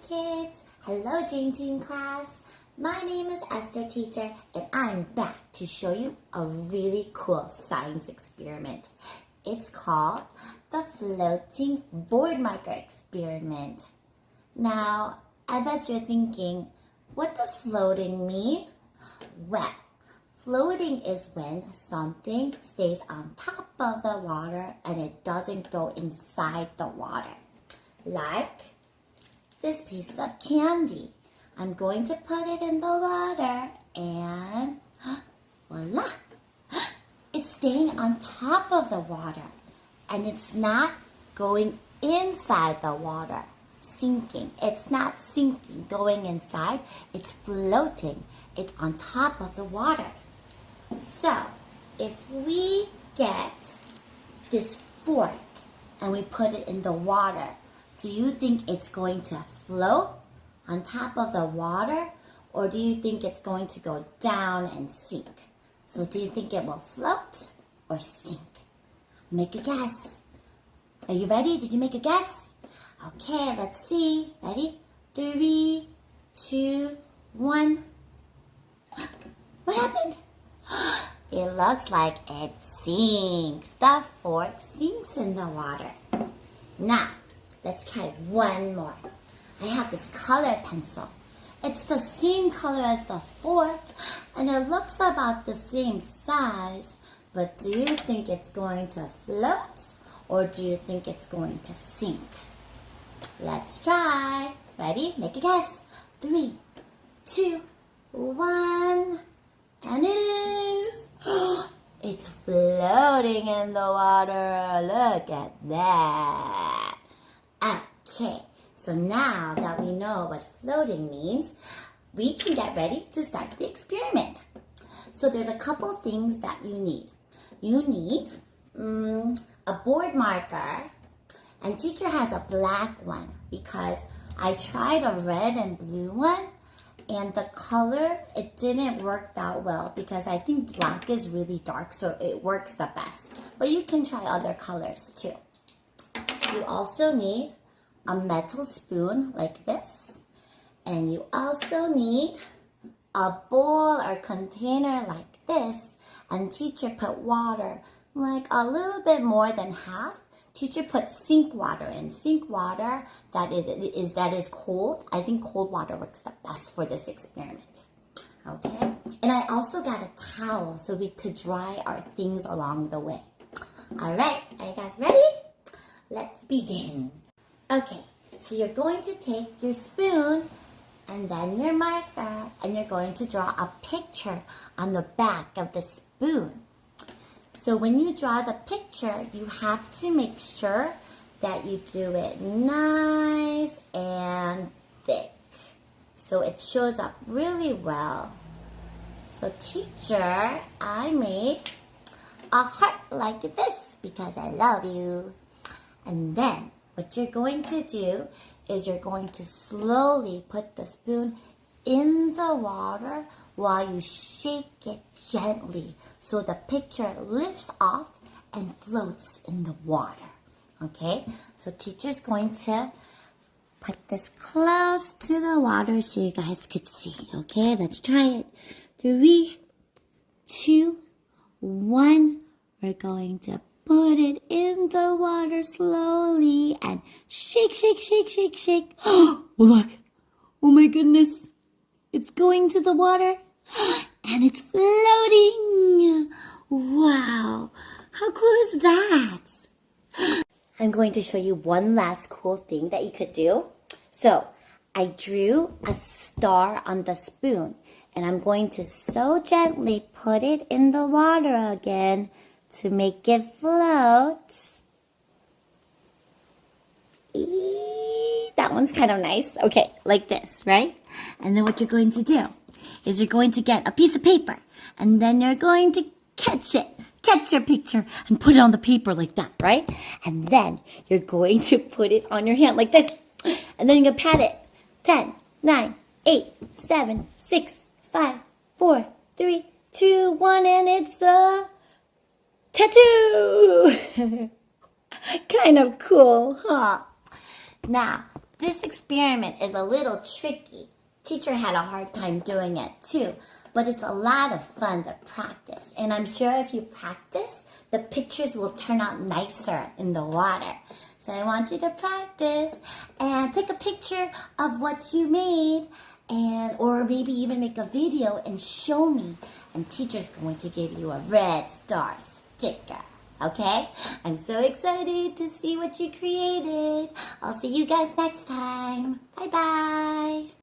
kids! Hello Dream Team class! My name is Esther Teacher and I'm back to show you a really cool science experiment. It's called the floating board marker experiment. Now, I bet you're thinking, what does floating mean? Well, floating is when something stays on top of the water and it doesn't go inside the water. Like this piece of candy. I'm going to put it in the water and voila! It's staying on top of the water and it's not going inside the water, sinking. It's not sinking, going inside. It's floating. It's on top of the water. So, if we get this fork and we put it in the water, do you think it's going to float on top of the water, or do you think it's going to go down and sink? So do you think it will float or sink? Make a guess. Are you ready? Did you make a guess? Okay, let's see. Ready? 3, 2, 1. What happened? It looks like it sinks. The fork sinks in the water. Now, let's try one more. I have this color pencil. It's the same color as the fork, and it looks about the same size. But do you think it's going to float, or do you think it's going to sink? Let's try. Ready? Make a guess. 3, 2, 1. And it is. It's floating in the water. Look at that. Okay, so now that we know what floating means, we can get ready to start the experiment. So there's a couple things that you need. You need a board marker, and teacher has a black one because I tried a red and blue one, and the color, it didn't work that well because I think black is really dark, so it works the best. But you can try other colors too. You also need a metal spoon like this, and you also need a bowl or container like this, and teacher put water, like a little bit more than half. Teacher put sink water in. Sink water that is cold. I think cold water works the best for this experiment. Okay? And I also got a towel so we could dry our things along the way. Alright, are you guys ready? Let's begin. Okay, so you're going to take your spoon and then your marker, and you're going to draw a picture on the back of the spoon. So when you draw the picture, you have to make sure that you do it nice and thick, so it shows up really well. So teacher, I made a heart like this because I love you. And then what you're going to do is you're going to slowly put the spoon in the water while you shake it gently so the picture lifts off and floats in the water. Okay, so teacher's going to put this close to the water so you guys could see. Okay, let's try it. 3, 2, 1. We're going to put it in the water slowly and shake, shake, shake, shake, shake. Oh, look. Oh my goodness. It's going to the water and it's floating. Wow. How cool is that? I'm going to show you one last cool thing that you could do. So I drew a star on the spoon, and I'm going to so gently put it in the water again to make it float. That one's kind of nice. Okay, like this, right? And then what you're going to do is you're going to get a piece of paper, and then you're going to catch your picture and put it on the paper like that, right? And then you're going to put it on your hand like this, and then you're going to pat it. 10, 9, 8, 7, 6, 5, 4, 3, 2, 1, and it's a tattoo. Kind of cool, huh? Now, This experiment is a little tricky. Teacher had a hard time doing it too, but it's a lot of fun to practice. And I'm sure if you practice, the pictures will turn out nicer in the water. So I want you to practice and take a picture of what you made, or maybe even make a video and show me. And teacher's going to give you a red star sticker. Okay? I'm so excited to see what you created. I'll see you guys next time. Bye-bye.